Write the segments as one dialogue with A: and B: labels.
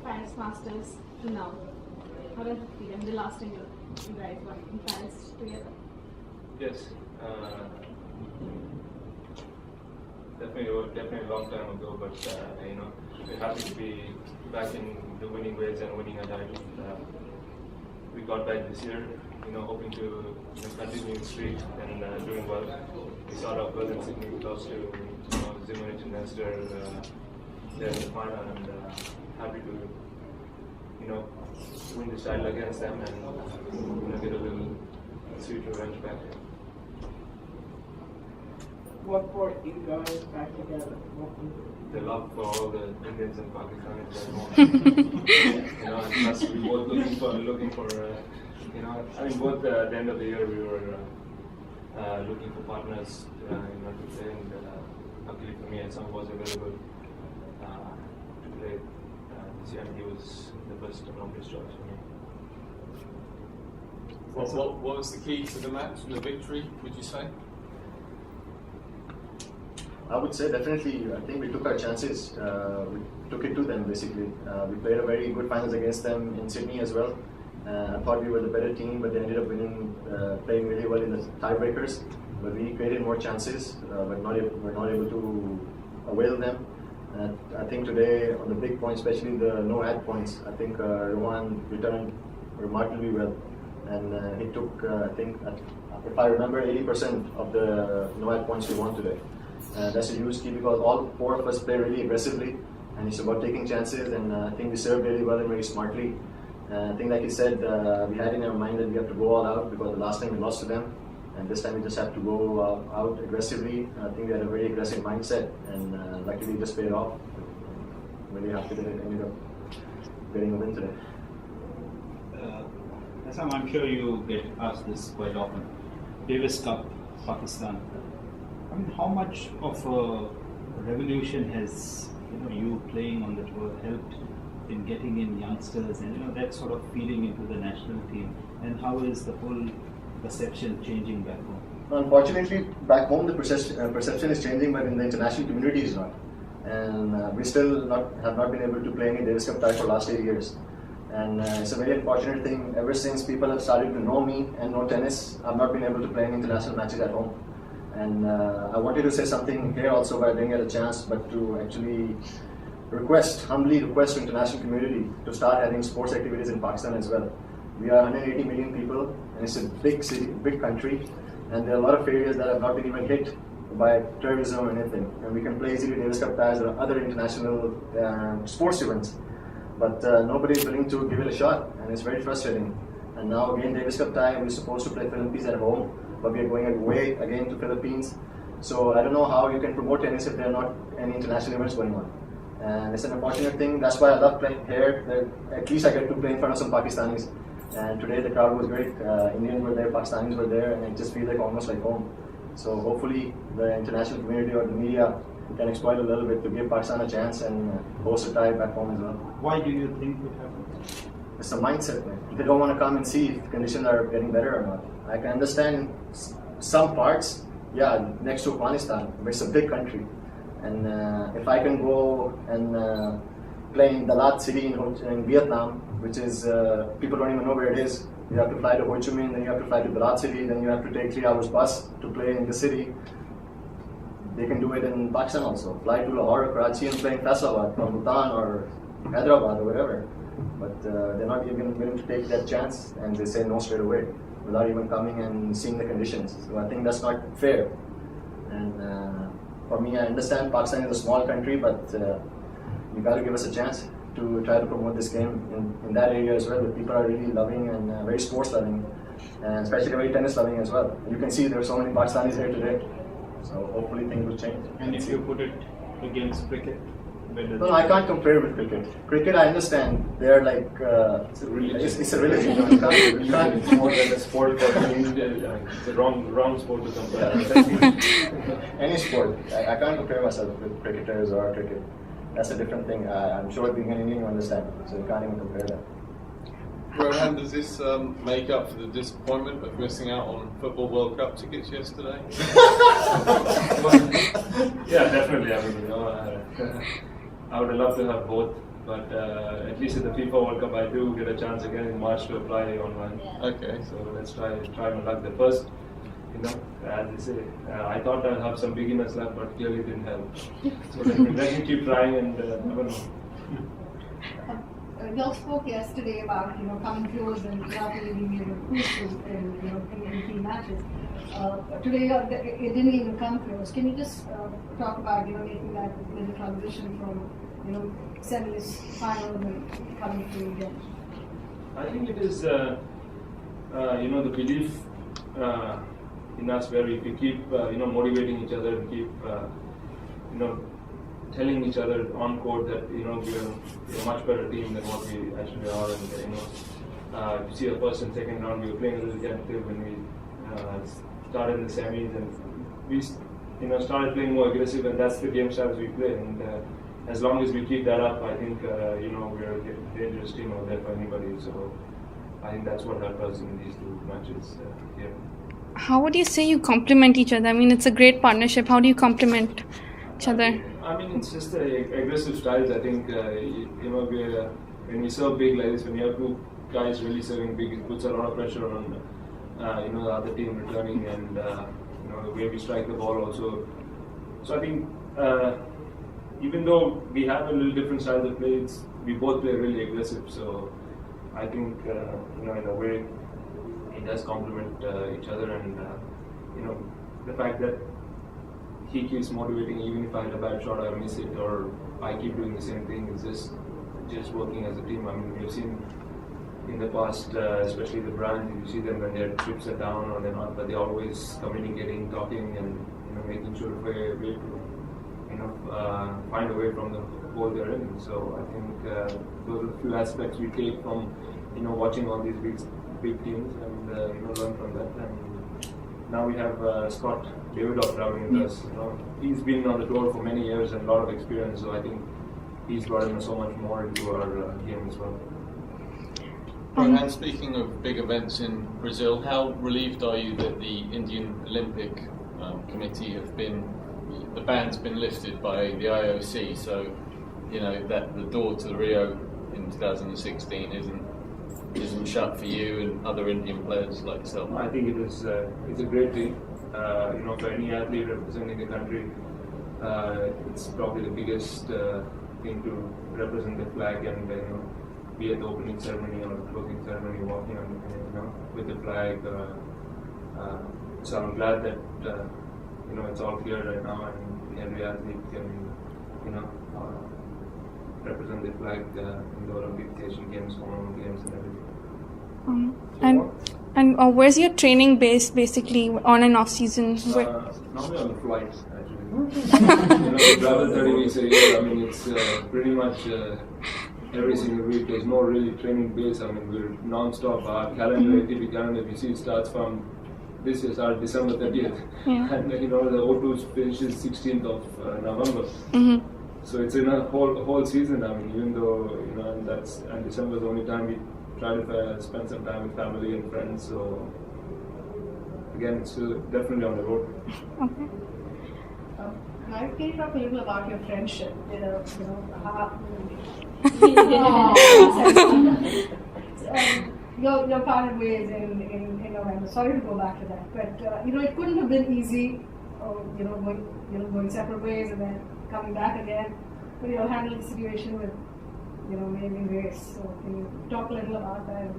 A: Paris Masters to now? How does it feel? And the last time you guys were in Paris together?
B: Yes. Definitely a long time ago, but we're happy to be back in the winning ways and winning a title. We got back this year, hoping to continue the streak and doing well. We started off well in Sydney, close to Zimmerich and Leicester there in the final, and happy to win this title against them and get a little sweet revenge back.
C: What brought you guys back together?
B: The love for all the Indians and Pakistanis at home. And plus we both looking for both at the end of the year we were looking for partners to play, and luckily for me Aisam was available to play this year, and he was the best and obvious choice for me.
D: What was the key to the match and the victory, would you say?
E: I would say definitely, I think we took our chances. We took it to them basically. We played a very good finals against them in Sydney as well. I thought we were the better team, but they ended up winning, playing really well in the tiebreakers. But we created more chances, but we're not able to avail them. I think today on the big points, especially the no-ad points, I think Rohan returned remarkably well. And he took, I think, if I remember, 80% of the no-ad points we won today. That's a huge key because all four of us play really aggressively, and it's about taking chances, and I think we served really well and very smartly. I think, like you said, we had in our mind that we have to go all out because the last time we lost to them, and this time we just have to go out aggressively. I think we had a very aggressive mindset, and luckily it just paid off. I'm really happy that it ended up getting a win today.
F: Aisam, I'm sure you get asked this quite often. Davis Cup, Pakistan. I mean, how much of a revolution has you playing on the tour helped in getting in youngsters and that sort of feeding into the national team? And how is the whole perception changing back home?
E: Unfortunately, back home the perception is changing, but in the international community is not. And we still have not been able to play any Davis Cup tie for the last 8 years. And it's a very unfortunate thing. Ever since people have started to know me and know tennis, I've not been able to play any international matches at home. And I wanted to say something here also, but I didn't get a chance, but to actually humbly request to international community to start having sports activities in Pakistan as well. We are 180 million people, and it's a big city, big country, and there are a lot of areas that have not been even hit by terrorism or anything. And we can play easily Davis Cup ties or other international sports events, but nobody is willing to give it a shot, and it's very frustrating. And now again, Davis Cup tie, we're supposed to play Philippines at home, but we are going away again to Philippines. So I don't know how you can promote tennis if there are not any international events going on. And it's an unfortunate thing. That's why I love playing here. At least I get to play in front of some Pakistanis. And today the crowd was great. Indians were there, Pakistanis were there, and it just feels like almost like home. So hopefully the international community or the media can exploit a little bit to give Pakistan a chance and host a tie back home as well.
F: Why do you think it happened?
E: It's a mindset, man. They don't want to come and see if conditions are getting better or not. I can understand some parts, next to Afghanistan, but it's a big country. And if I can go and play in Dalat city in Vietnam, which is, people don't even know where it is. You have to fly to Ho Chi Minh, then you have to fly to Dalat city, then you have to take 3 hours bus to play in the city. They can do it in Pakistan also. Fly to Lahore or Karachi and play in Faisalabad from Bhutan or Hyderabad or whatever. But they're not even willing to take that chance, and they say no straight away without even coming and seeing the conditions. So I think that's not fair. And for me, I understand Pakistan is a small country, but you got to give us a chance to try to promote this game in that area as well, where people are really loving and very sports loving, and especially very tennis loving as well. You can see there are so many Pakistanis here today, so hopefully things will change.
F: And if you put it against cricket?
E: No, I can't compare with cricket. Cricket, I understand. They're like
B: it's a religion.
E: It's a religion. You can't.
B: It's more than a sport for me. It's a wrong sport to compare.
E: Any sport. I can't compare myself with cricketers or cricket. That's a different thing. I'm sure being an Indian you understand. So you can't even compare that.
D: Rohan, does this make up for the disappointment of missing out on Football World Cup tickets yesterday?
B: Yeah, definitely. I mean, I would have loved to have both But at least at the FIFA World Cup, I do get a chance again in March to apply online.
D: Okay.
B: So let's try my luck. The first, as they say, I thought I'd have some beginners left, but clearly it didn't help. So let me keep trying and never know.
G: Y'all spoke yesterday about coming close and not really being able to push through in key matches. Today it didn't even come close. Can you just talk about making that little transition from semis, final, and coming through again?
B: I think it is the belief in us where if we keep motivating each other and keep telling each other on court that we're a much better team than what we actually are, and you see the first and second round we were playing a little tentative when we started in the semis, and we started playing more aggressive, and that's the game styles we play, and as long as we keep that up, I think we're a dangerous team out there for anybody. So I think that's what helped us in these two matches here.
H: How would you say you complement each other? I mean, it's a great partnership. How do you complement each other?
B: I mean, it's just aggressive styles. I think when we serve big like this, when you have two guys really serving big, it puts a lot of pressure on the other team returning, and the way we strike the ball also. So I think even though we have a little different styles of play, we both play really aggressive. So I think in a way it does complement each other, and the fact that he keeps motivating, even if I had a bad shot, I miss it, or I keep doing the same thing. It's just working as a team. I mean, we've seen in the past, especially the brands, you see them when their trips are down or they're not, but they're always communicating, talking, and making sure to find a way from the hole they're in. So I think those are the few aspects we take from watching all these big teams and learn from that. And now we have Scott Davidoff traveling with us. He's been on the tour for many years and a lot of experience, so I think he's brought in so much more into our game as well.
D: Rohan, speaking of big events in Brazil, how relieved are you that the Indian Olympic Committee the ban's been lifted by the IOC, so that the door to Rio in 2016 isn't shut for you and other Indian players like yourself?
B: I think it's a great thing. For any athlete representing the country, it's probably the biggest thing to represent the flag and be at the opening ceremony or the closing ceremony, walking with the flag. So I'm glad that it's all clear right now, and every athlete can represent the flag in the Olympic, Asian Games, Commonwealth Games, and everything.
H: And where's your training base, basically, on and off season?
B: Normally on the flights, actually. We travel 30 weeks a year. I mean, it's pretty much every single week. There's no really training base. I mean, we're non-stop. Our calendar, ATP calendar, if you see, starts from this year, started December 30th.
H: Yeah.
B: And the O2 finishes 16th of November.
H: Mm-hmm.
B: So it's in a whole season. I mean, even though and December is the only time we try to spend some time with family and friends. So again, it's definitely on the road.
H: Okay.
G: Can you talk a little about your friendship? Your parted ways in November. Sorry to go back to that, but it couldn't have been easy. Going separate ways and then coming back again. But you handled the situation with amazing grace. So can you talk a little about that?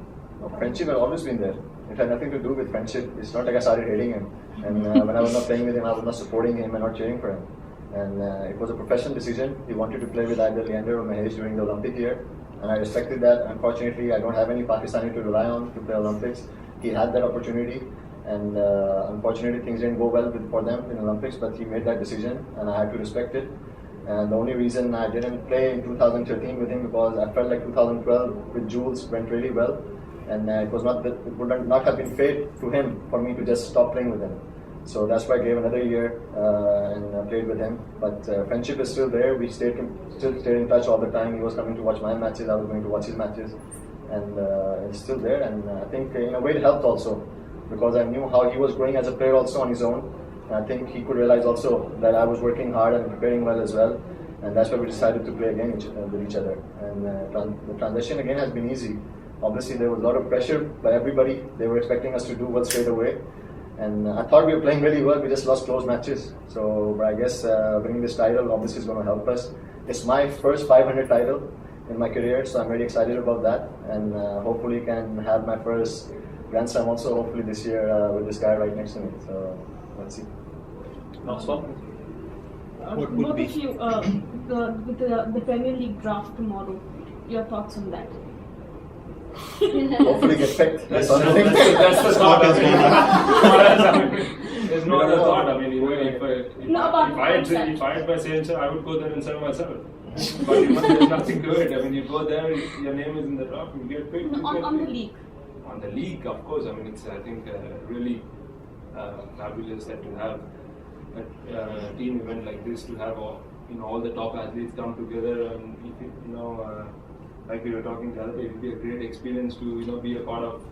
E: Friendship has always been there. It had nothing to do with friendship. It's not like I started hating him. And when I was not playing with him, I was not supporting him and not cheering for him. And it was a professional decision. He wanted to play with either Leander or Mahesh during the Olympic year. And I respected that. Unfortunately, I don't have any Pakistani to rely on to play Olympics. He had that opportunity. And unfortunately, things didn't go well for them in Olympics, but he made that decision and I had to respect it. And the only reason I didn't play in 2013 with him because I felt like 2012 with Jules went really well. And it would not have been fair to him for me to just stop playing with him. So that's why I gave another year and played with him. But friendship is still there. We still stayed in touch all the time. He was coming to watch my matches. I was going to watch his matches. And it's still there. And I think in a way it helped also because I knew how he was growing as a player also on his own. And I think he could realize also that I was working hard and preparing well as well. and that's why we decided to play again with each other. And the transition again has been easy. Obviously, there was a lot of pressure by everybody. They were expecting us to do well straight away, and I thought we were playing really well. We just lost close matches. So, but I guess winning this title obviously is going to help us. It's my first 500 title in my career, so I'm very excited about that, and hopefully can have my first Grand Slam also hopefully this year with this guy right next to me. So let's see.
D: Last one.
F: What would
A: both
F: be-
A: of you, the Premier League draft tomorrow, your thoughts on that?
E: Hopefully get picked. That's all.
B: That's the thought. I mean, there's no other thought. I mean, if I had my say so, I would go there and sell myself. But there's nothing to it. I mean, you go there, your name is in the draft, you get picked.
A: On the league.
B: On the league, of course. I mean, it's I think really fabulous that to have a team event like this, to have all the top athletes come together, and if it, like we were talking the other day, it would be a great experience to be a part of.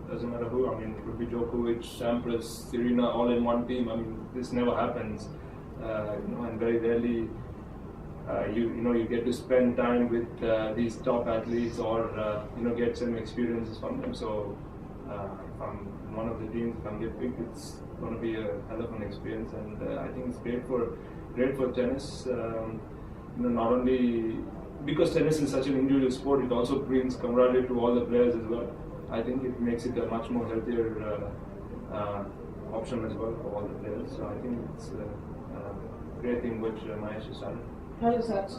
B: Doesn't matter who. I mean, it could be Djokovic, Sampras, Serena, all in one team. I mean, this never happens. And very rarely. You get to spend time with these top athletes, or get some experiences from them. So if I'm one of the teams, if I get picked, it's going to be a hell of an experience, and I think it's great for tennis. Not only because tennis is such an individual sport, it also brings camaraderie to all the players as well. I think it makes it a much more healthier option as well for all the players. So I think it's a great thing which Mahesh has started.
C: How does that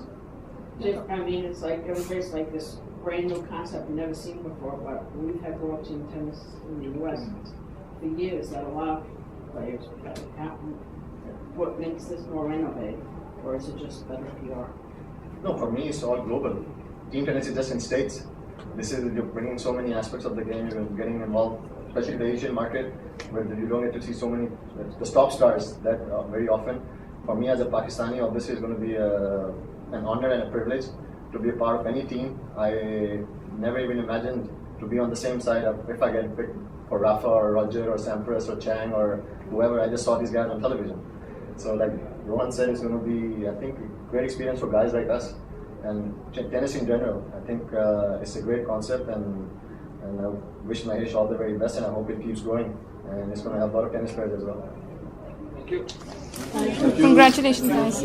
C: differ? I mean, it's like everybody's like this brand new concept we've never seen before, but we've had world team tennis in the U.S. for years that a lot of players have happen. What makes this more innovative, or is it just better PR?
E: No, for me, it's all global. Team tennis is just in states. You're bringing so many aspects of the game. You're getting involved, especially the Asian market, where you don't get to see so many the top stars that very often. For me as a Pakistani, obviously it's going to be an honor and a privilege to be a part of any team. I never even imagined to be on the same side of, if I get picked for Rafa or Roger or Sampras or Chang or whoever. I just saw these guys on television. So like Rohan said, it's going to be, I think, a great experience for guys like us and tennis in general. I think it's a great concept, and I wish Mahesh all the very best, and I hope it keeps growing, and it's going to help a lot of tennis players as well.
B: Thank you.
H: Congratulations, guys.